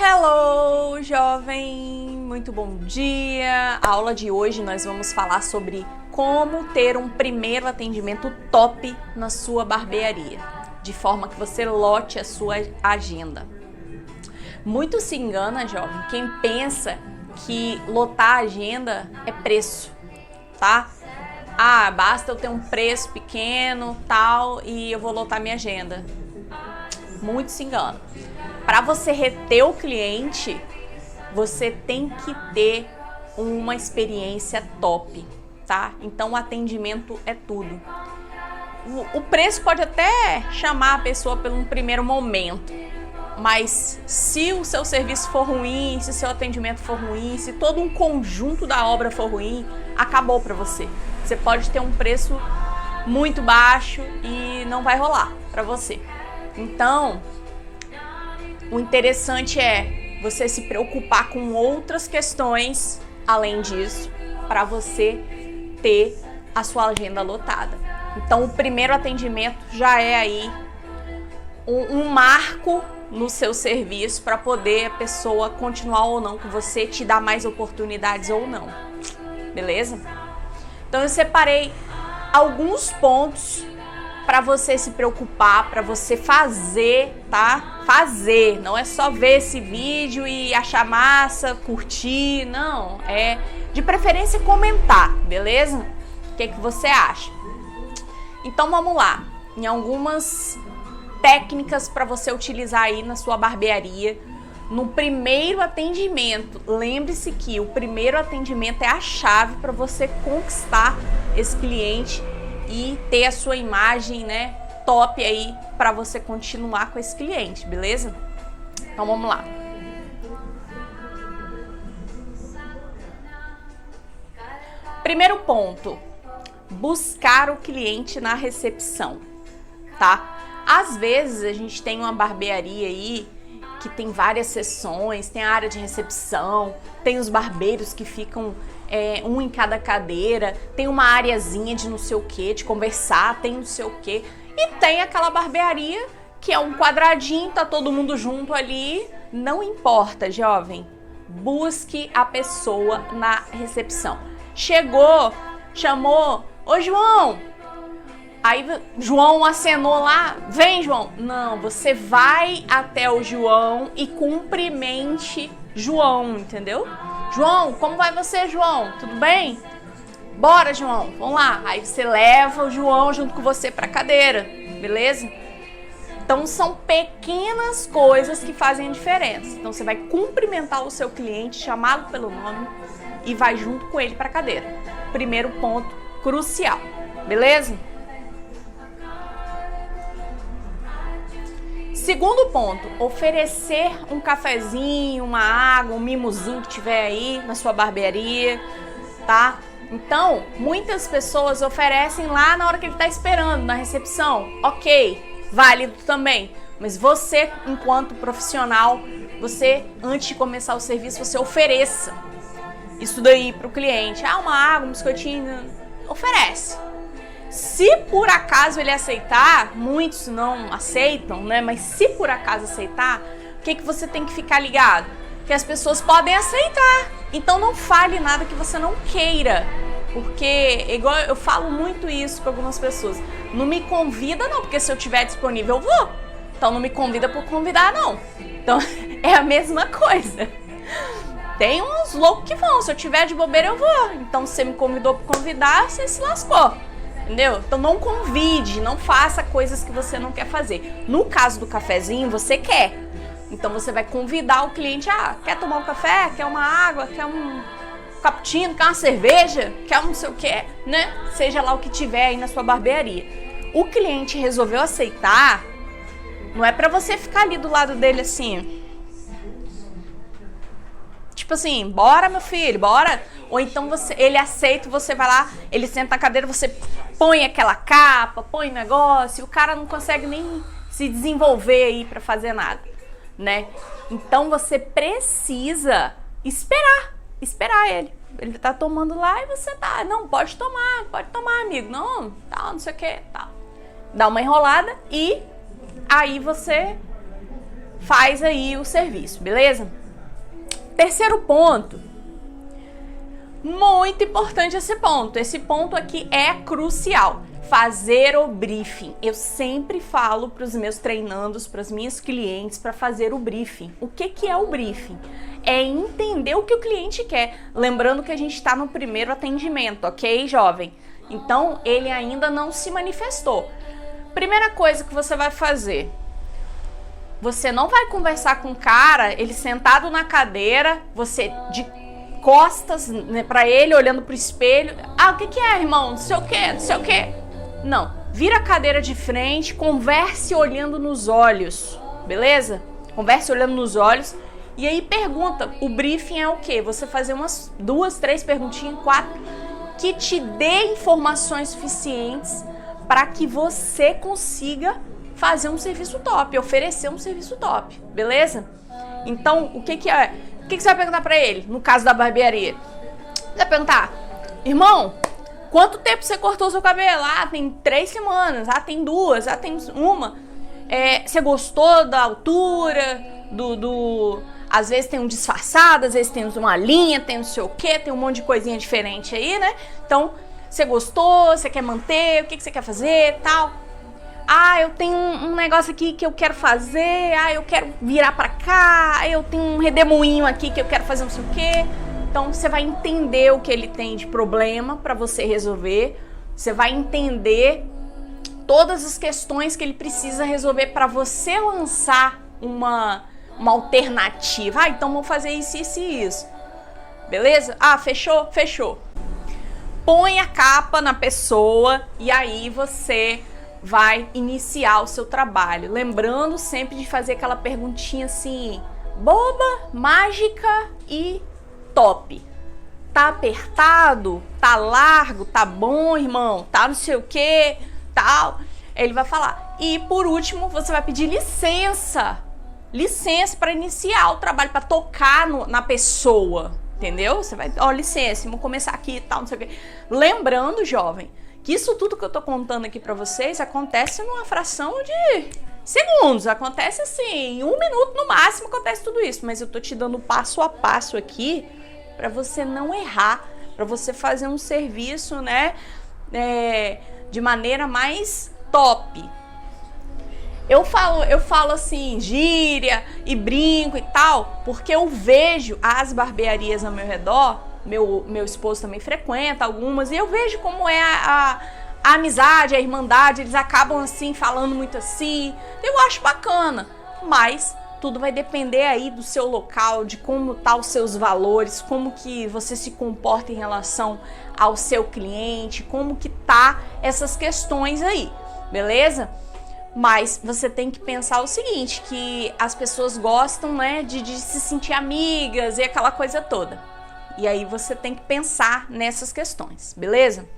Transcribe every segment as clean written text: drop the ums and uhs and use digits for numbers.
Hello, jovem! Muito bom dia! A aula de hoje nós vamos falar sobre como ter um primeiro atendimento top na sua barbearia, de forma que você lote a sua agenda. Muito se engana, jovem, quem pensa que lotar a agenda é preço, tá? Ah, basta eu ter um preço pequeno, tal, e eu vou lotar minha agenda. Muito se engana. Para você reter o cliente, você tem que ter uma experiência top, tá? Então o atendimento é tudo. O preço pode até chamar a pessoa por um primeiro momento, mas se o seu serviço for ruim, se o seu atendimento for ruim, se todo um conjunto da obra for ruim, acabou para você. Você pode ter um preço muito baixo e não vai rolar para você. Então, o interessante é você se preocupar com outras questões além disso, para você ter a sua agenda lotada. Então, o primeiro atendimento já é aí um marco no seu serviço para poder a pessoa continuar ou não com você, te dar mais oportunidades ou não. Beleza? Então, eu separei alguns pontos para você se preocupar, para você fazer, tá? Fazer, não é só ver esse vídeo e achar massa, curtir, não. É de preferência comentar, beleza? O que você acha? Então vamos lá, em algumas técnicas para você utilizar aí na sua barbearia. No primeiro atendimento, lembre-se que o primeiro atendimento é a chave para você conquistar esse cliente e ter a sua imagem, né, top aí para você continuar com esse cliente, beleza? Então vamos lá. Primeiro ponto, buscar o cliente na recepção, tá? Às vezes a gente tem uma barbearia aí que tem várias seções, tem a área de recepção, tem os barbeiros que ficam um em cada cadeira, tem uma areazinha de não sei o que, de conversar, tem não sei o que, e tem aquela barbearia que é um quadradinho, tá todo mundo junto ali. Não importa, jovem, busque a pessoa na recepção. Chegou, chamou, ô João, aí João acenou lá, vem João. Não, você vai até o João e cumprimente João, entendeu? João, como vai você, João? Tudo bem? Bora, João, vamos lá. Aí você leva o João junto com você pra cadeira, beleza? Então são pequenas coisas que fazem a diferença. Então você vai cumprimentar o seu cliente, chamá-lo pelo nome e vai junto com ele pra cadeira. Primeiro ponto crucial, beleza? Segundo ponto, oferecer um cafezinho, uma água, um mimozinho que tiver aí na sua barbearia, tá? Então, muitas pessoas oferecem lá na hora que ele tá esperando, na recepção. Ok, válido também. Mas você, enquanto profissional, você, antes de começar o serviço, você ofereça isso daí pro cliente. Ah, uma água, um biscoitinho, oferece. Se por acaso ele aceitar, muitos não aceitam, né? Mas se por acaso aceitar, o que você tem que ficar ligado? Que as pessoas podem aceitar. Então não fale nada que você não queira. Porque, igual eu falo muito isso para algumas pessoas. Não me convida não, porque se eu tiver disponível eu vou. Então não me convida por convidar não. Então é a mesma coisa. Tem uns loucos que vão, se eu tiver de bobeira eu vou. Então se você me convidou por convidar, você se lascou. Entendeu? Então não convide, não faça coisas que você não quer fazer. No caso do cafezinho, você quer. Então você vai convidar o cliente, quer tomar um café, quer uma água, quer um cappuccino, quer uma cerveja, quer um não sei o que, né? Seja lá o que tiver aí na sua barbearia. O cliente resolveu aceitar, não é pra você ficar ali do lado dele assim, tipo assim, bora meu filho, bora. Ou então ele aceita, você vai lá, ele senta na cadeira, você põe aquela capa, põe negócio, e o cara não consegue nem se desenvolver aí pra fazer nada, né? Então você precisa esperar ele. Ele tá tomando lá e você tá, não, pode tomar, amigo, não, tal, não sei o que, tal. Dá uma enrolada e aí você faz aí o serviço, beleza? Terceiro ponto, muito importante esse ponto aqui é crucial, fazer o briefing. Eu sempre falo para os meus treinandos, para as minhas clientes, para fazer o briefing. O que é o briefing? É entender o que o cliente quer. Lembrando que a gente está no primeiro atendimento, ok, jovem? Então, ele ainda não se manifestou. Primeira coisa que você vai fazer, você não vai conversar com o cara, ele sentado na cadeira, você de costas, né, para ele, olhando pro espelho. Ah, o que é, irmão? Não sei o que, não sei o que. Não, vira a cadeira de frente, converse olhando nos olhos, beleza? Converse olhando nos olhos e aí pergunta. O briefing é o quê? Você fazer umas 2, 3 perguntinhas, 4, que te dê informações suficientes para que você consiga fazer um serviço top, oferecer um serviço top, beleza? Então, o que é? O que você vai perguntar pra ele, no caso da barbearia? Você vai perguntar, irmão, quanto tempo você cortou seu cabelo? Ah, tem 3 semanas, ah, tem 2, ah, tem 1. Você gostou da altura, às vezes tem um disfarçado, às vezes tem uma linha, tem não sei o que, tem um monte de coisinha diferente aí, né? Então, você gostou, você quer manter, o que você quer fazer, tal. Ah, eu tenho um negócio aqui que eu quero fazer, ah, eu quero virar pra cá, eu tenho um redemoinho aqui que eu quero fazer não sei o quê. Então, você vai entender o que ele tem de problema pra você resolver, você vai entender todas as questões que ele precisa resolver pra você lançar uma alternativa. Ah, então vamos fazer isso, isso e isso. Beleza? Ah, fechou? Fechou. Põe a capa na pessoa e aí você vai iniciar o seu trabalho. Lembrando sempre de fazer aquela perguntinha assim, boba, mágica e top. Tá apertado? Tá largo? Tá bom, irmão? Tá não sei o que, tal. Ele vai falar. E por último, você vai pedir licença. Licença para iniciar o trabalho, para tocar na pessoa. Entendeu? Você vai, ó, licença, vamos começar aqui e tal, não sei o que. Lembrando, jovem, que isso tudo que eu tô contando aqui pra vocês acontece numa fração de segundos. Acontece assim, em 1 minuto no máximo acontece tudo isso. Mas eu tô te dando passo a passo aqui pra você não errar, pra você fazer um serviço, né, de maneira mais top. Eu falo assim, gíria e brinco e tal, porque eu vejo as barbearias ao meu redor. Meu esposo também frequenta algumas, e eu vejo como é a amizade, a irmandade, eles acabam assim, falando muito assim. Eu acho bacana, mas tudo vai depender aí do seu local, de como tá os seus valores, como que você se comporta em relação ao seu cliente, como que tá essas questões aí, beleza? Mas você tem que pensar o seguinte, que as pessoas gostam, né, de se sentir amigas e aquela coisa toda. E aí você tem que pensar nessas questões, beleza?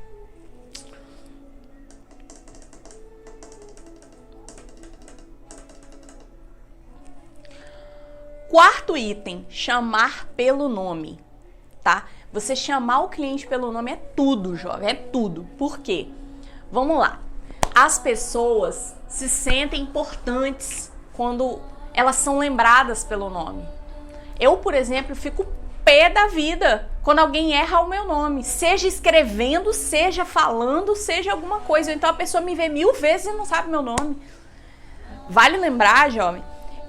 Quarto item, chamar pelo nome, tá? Você chamar o cliente pelo nome é tudo, jovem, é tudo. Por quê? Vamos lá. As pessoas se sentem importantes quando elas são lembradas pelo nome. Eu, por exemplo, fico pé da vida quando alguém erra o meu nome, seja escrevendo, seja falando, seja alguma coisa. Então a pessoa me vê 1000 vezes e não sabe meu nome. Vale lembrar, jovem,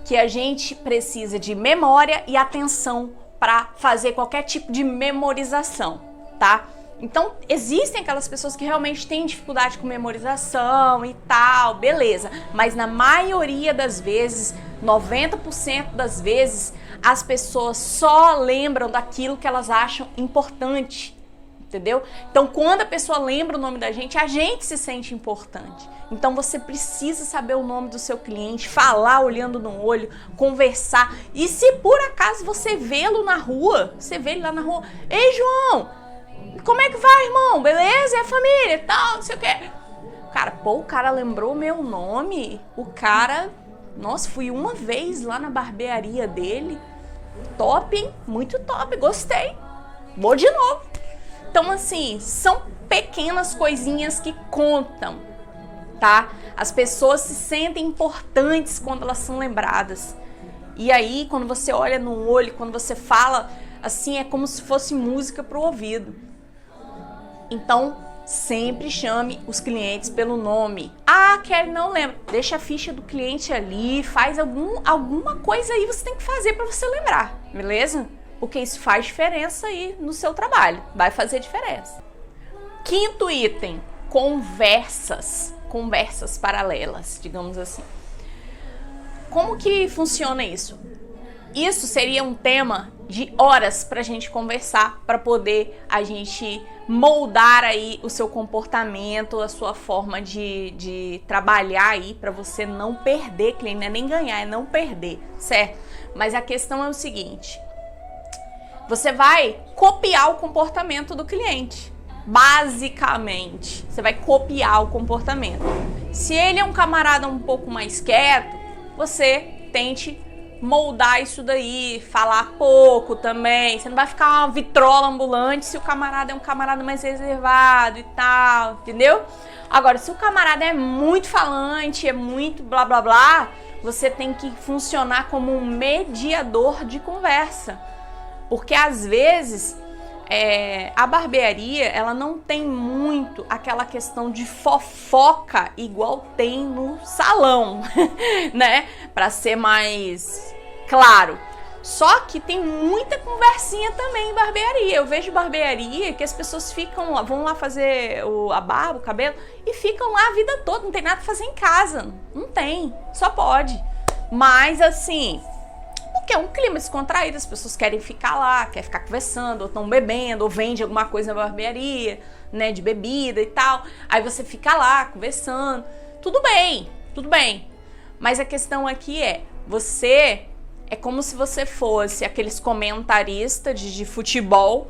que a gente precisa de memória e atenção para fazer qualquer tipo de memorização, tá? Então, existem aquelas pessoas que realmente têm dificuldade com memorização e tal, beleza. Mas na maioria das vezes, 90% das vezes, as pessoas só lembram daquilo que elas acham importante, entendeu? Então, quando a pessoa lembra o nome da gente, a gente se sente importante. Então, você precisa saber o nome do seu cliente, falar olhando no olho, conversar. E se por acaso você vê-lo na rua, você vê ele lá na rua, ei, João, como é que vai, irmão? Beleza? E a família e tal, não sei o quê. Cara, pô, o cara lembrou meu nome. O cara... Nossa, fui uma vez lá na barbearia dele. Top, hein? Muito top, gostei. Vou de novo. Então, assim, são pequenas coisinhas que contam, tá? As pessoas se sentem importantes quando elas são lembradas. E aí, quando você olha no olho, quando você fala, assim, é como se fosse música pro ouvido. Então, sempre chame os clientes pelo nome. Ah, Kelly, não lembro. Deixa a ficha do cliente ali, faz alguma coisa aí você tem que fazer para você lembrar, beleza? Porque isso faz diferença aí no seu trabalho, vai fazer diferença. Quinto item, conversas paralelas, digamos assim. Como que funciona isso? Isso seria um tema de horas para a gente conversar, para poder a gente moldar aí o seu comportamento, a sua forma de trabalhar aí, para você não perder cliente, não é nem ganhar, é não perder, certo? Mas a questão é o seguinte, você vai copiar o comportamento do cliente, basicamente, você vai copiar o comportamento. Se ele é um camarada um pouco mais quieto, você tente moldar isso daí, falar pouco também. Você não vai ficar uma vitrola ambulante se o camarada é um camarada mais reservado e tal, entendeu? Agora, se o camarada é muito falante, é muito blá blá blá, você tem que funcionar como um mediador de conversa. Porque às vezes a barbearia, ela não tem muito aquela questão de fofoca igual tem no salão, né? Pra ser mais claro. Só que tem muita conversinha também em barbearia. Eu vejo barbearia que as pessoas vão lá fazer a barba, o cabelo e ficam lá a vida toda, não tem nada pra fazer em casa. Não tem, só pode. Mas assim, porque é um clima descontraído, as pessoas querem ficar lá, querem ficar conversando, ou estão bebendo, ou vende alguma coisa na barbearia, né, de bebida e tal. Aí você fica lá conversando. Tudo bem, tudo bem. Mas a questão aqui é como se você fosse aqueles comentaristas de futebol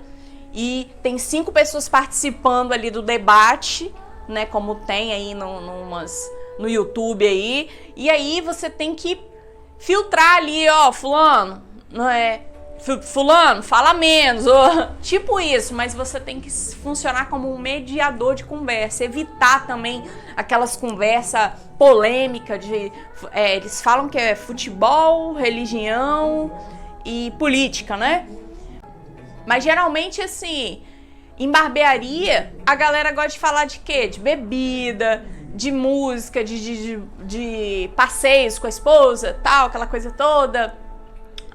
e tem 5 pessoas participando ali do debate, né, como tem aí no YouTube aí, e aí você tem que filtrar ali, ó, fulano, não é? Fulano, fala menos, ou, tipo isso, mas você tem que funcionar como um mediador de conversa, evitar também aquelas conversas polêmicas eles falam que é futebol, religião e política, né? Mas geralmente, assim, em barbearia, a galera gosta de falar de quê? De bebida, de música, de passeios com a esposa, tal, aquela coisa toda.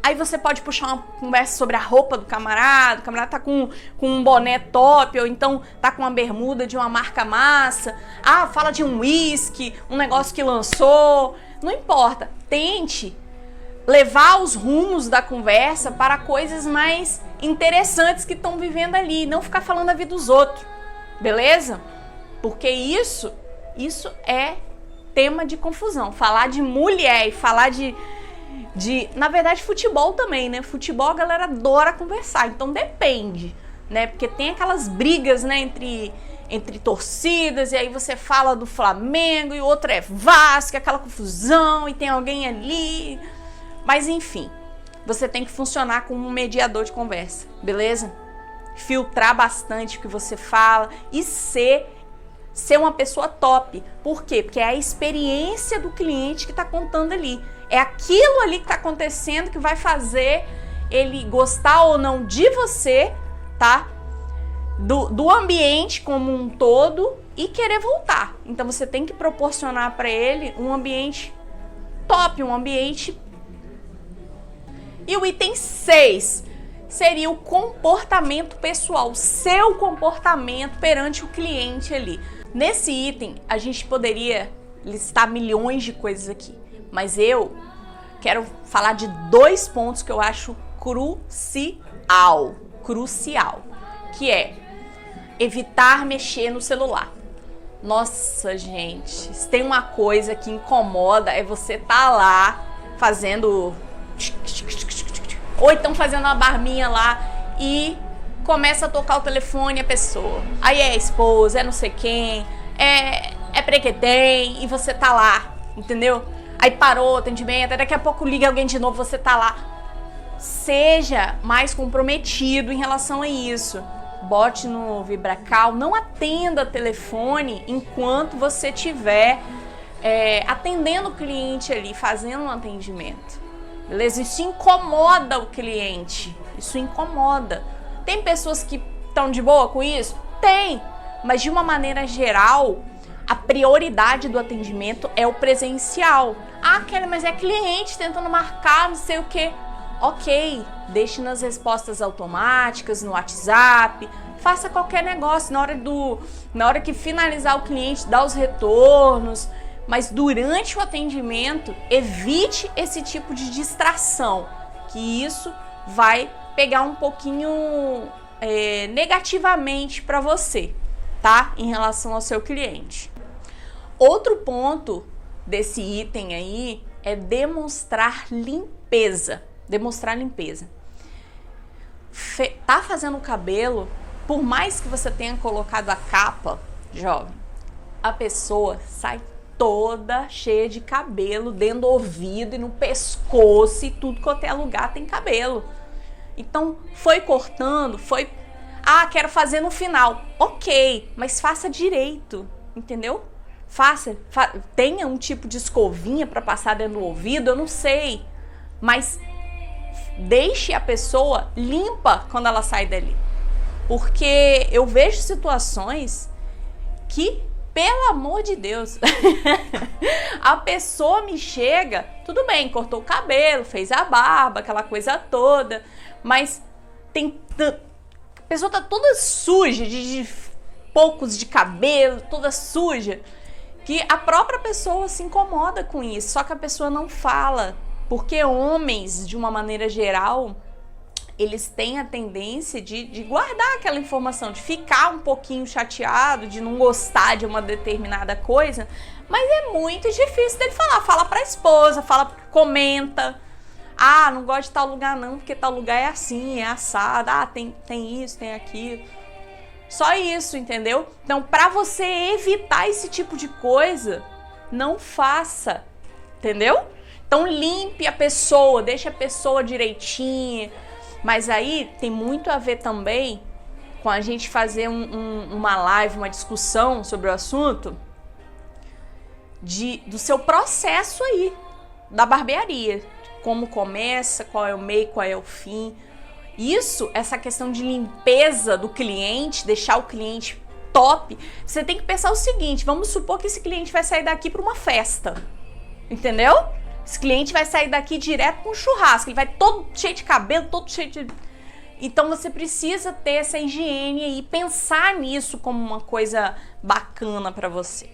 Aí você pode puxar uma conversa sobre a roupa do camarada, o camarada tá com um boné top, ou então tá com uma bermuda de uma marca massa. Ah, fala de um whisky, um negócio que lançou. Não importa, tente levar os rumos da conversa para coisas mais interessantes que estão vivendo ali, não ficar falando a vida dos outros, beleza? Porque isso é tema de confusão. Falar de mulher e falar na verdade, futebol também, né? Futebol a galera adora conversar, então depende, né? Porque tem aquelas brigas, né, entre torcidas, e aí você fala do Flamengo e o outro é Vasco, aquela confusão, e tem alguém ali. Mas enfim, você tem que funcionar como um mediador de conversa, beleza? Filtrar bastante o que você fala e ser uma pessoa top. Por quê? Porque é a experiência do cliente que está contando ali. É aquilo ali que está acontecendo que vai fazer ele gostar ou não de você, tá? Do ambiente como um todo e querer voltar. Então você tem que proporcionar para ele um ambiente top, um ambiente. E o item 6 seria o comportamento pessoal, seu comportamento perante o cliente ali. Nesse item, a gente poderia listar milhões de coisas aqui, mas eu quero falar de 2 pontos que eu acho crucial, que é evitar mexer no celular. Nossa, gente, se tem uma coisa que incomoda é você tá lá fazendo, ou então fazendo uma barbinha lá e começa a tocar o telefone a pessoa. Aí é a esposa, é não sei quem, é prequetem, e você tá lá, entendeu? Aí parou o atendimento, daqui a pouco liga alguém de novo, você tá lá. Seja mais comprometido em relação a isso. Bote no VibraCal, não atenda telefone enquanto você estiver atendendo o cliente ali, fazendo um atendimento. Beleza? Isso incomoda o cliente. Isso incomoda. Tem pessoas que estão de boa com isso? Tem. Mas de uma maneira geral, a prioridade do atendimento é o presencial. Ah, Kelly, mas é cliente tentando marcar, não sei o quê. Ok, deixe nas respostas automáticas, no WhatsApp, faça qualquer negócio. Na hora que finalizar o cliente, dá os retornos. Mas durante o atendimento, evite esse tipo de distração, que isso vai pegar um pouquinho negativamente para você, tá? Em relação ao seu cliente. Outro ponto desse item aí é demonstrar limpeza. Demonstrar limpeza. Tá fazendo o cabelo, por mais que você tenha colocado a capa, jovem, a pessoa sai toda cheia de cabelo dentro do ouvido e no pescoço e tudo quanto é lugar tem cabelo. Então, foi cortando, quero fazer no final. Ok, mas faça direito, entendeu? Tenha um tipo de escovinha para passar dentro do ouvido, eu não sei, mas deixe a pessoa limpa quando ela sai dali. Porque eu vejo situações que, pelo amor de Deus, a pessoa me chega, tudo bem, cortou o cabelo, fez a barba, aquela coisa toda, mas a pessoa tá toda suja, de poucos de cabelo, toda suja, que a própria pessoa se incomoda com isso, só que a pessoa não fala, porque homens, de uma maneira geral, eles têm a tendência de guardar aquela informação, de ficar um pouquinho chateado, de não gostar de uma determinada coisa, mas é muito difícil dele falar. Fala pra esposa, comenta. Ah, não gosto de tal lugar não, porque tal lugar é assim, é assado. Ah, tem isso, tem aquilo. Só isso, entendeu? Então, pra você evitar esse tipo de coisa, não faça, entendeu? Então, limpe a pessoa, deixe a pessoa direitinha. Mas aí tem muito a ver também com a gente fazer uma live, uma discussão sobre o assunto do seu processo aí, da barbearia. Como começa, qual é o meio, qual é o fim. Essa questão de limpeza do cliente, deixar o cliente top, você tem que pensar o seguinte, vamos supor que esse cliente vai sair daqui para uma festa, entendeu? Esse cliente vai sair daqui direto com um churrasco, ele vai todo cheio de cabelo, todo cheio de... Então você precisa ter essa higiene e pensar nisso como uma coisa bacana para você.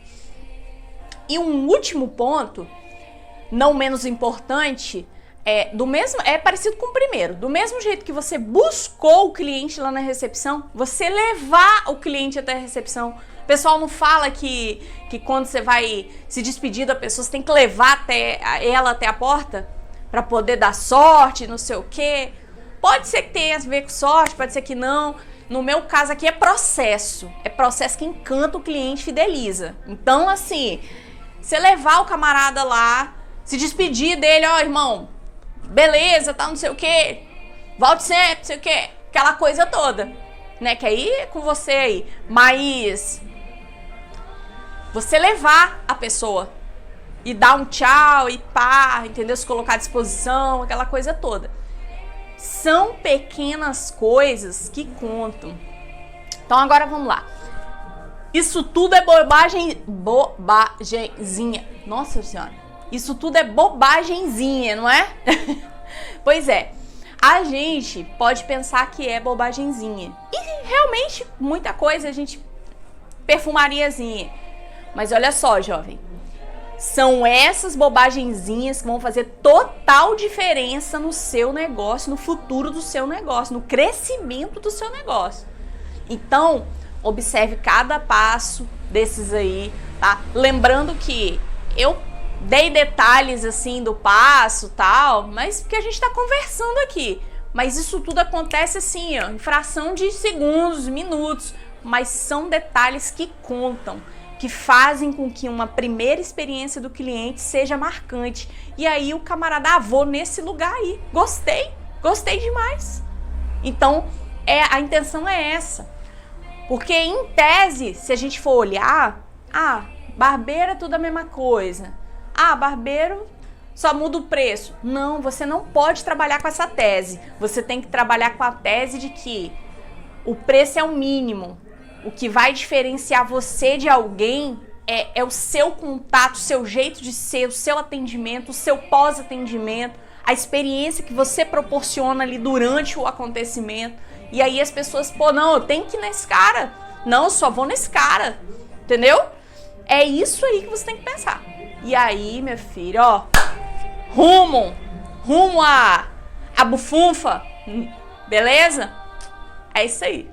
E um último ponto, não menos importante, é parecido com o primeiro. Do mesmo jeito que você buscou o cliente lá na recepção, você levar o cliente até a recepção. O pessoal não fala que quando você vai se despedir da pessoa, você tem que levar ela até a porta para poder dar sorte, não sei o quê. Pode ser que tenha a ver com sorte, pode ser que não. No meu caso aqui é processo. É processo que encanta o cliente, fideliza. Então, assim, você levar o camarada lá, se despedir dele, ó, irmão, beleza, tá, não sei o quê, volte sempre, não sei o quê, aquela coisa toda, né? Que aí é com você aí. Mas você levar a pessoa e dar um tchau e pá, entendeu? Se colocar à disposição, aquela coisa toda. São pequenas coisas que contam. Então agora vamos lá. Isso tudo é bobagemzinha. Nossa Senhora. Isso tudo é bobagemzinha, não é? Pois é. A gente pode pensar que é bobagemzinha. E realmente muita coisa a gente... Perfumariazinha. Mas olha só, jovem. São essas bobagenzinhas que vão fazer total diferença no seu negócio, no futuro do seu negócio, no crescimento do seu negócio. Então, observe cada passo desses aí, tá? Lembrando que eu dei detalhes assim do passo, tal, mas porque a gente tá conversando aqui. Mas isso tudo acontece assim, ó, em fração de segundos, minutos, mas são detalhes que contam, que fazem com que uma primeira experiência do cliente seja marcante. E aí o camarada, vou nesse lugar aí, gostei demais. Então, a intenção é essa. Porque em tese, se a gente for olhar, barbeiro é tudo a mesma coisa. Barbeiro só muda o preço. Não, você não pode trabalhar com essa tese. Você tem que trabalhar com a tese de que o preço é o mínimo. O que vai diferenciar você de alguém é o seu contato, o seu jeito de ser, o seu atendimento, o seu pós-atendimento, a experiência que você proporciona ali durante o acontecimento. E aí as pessoas, pô, não, eu tenho que ir nesse cara. Não, eu só vou nesse cara. Entendeu? É isso aí que você tem que pensar. E aí, minha filha, ó, rumo a bufunfa, beleza? É isso aí.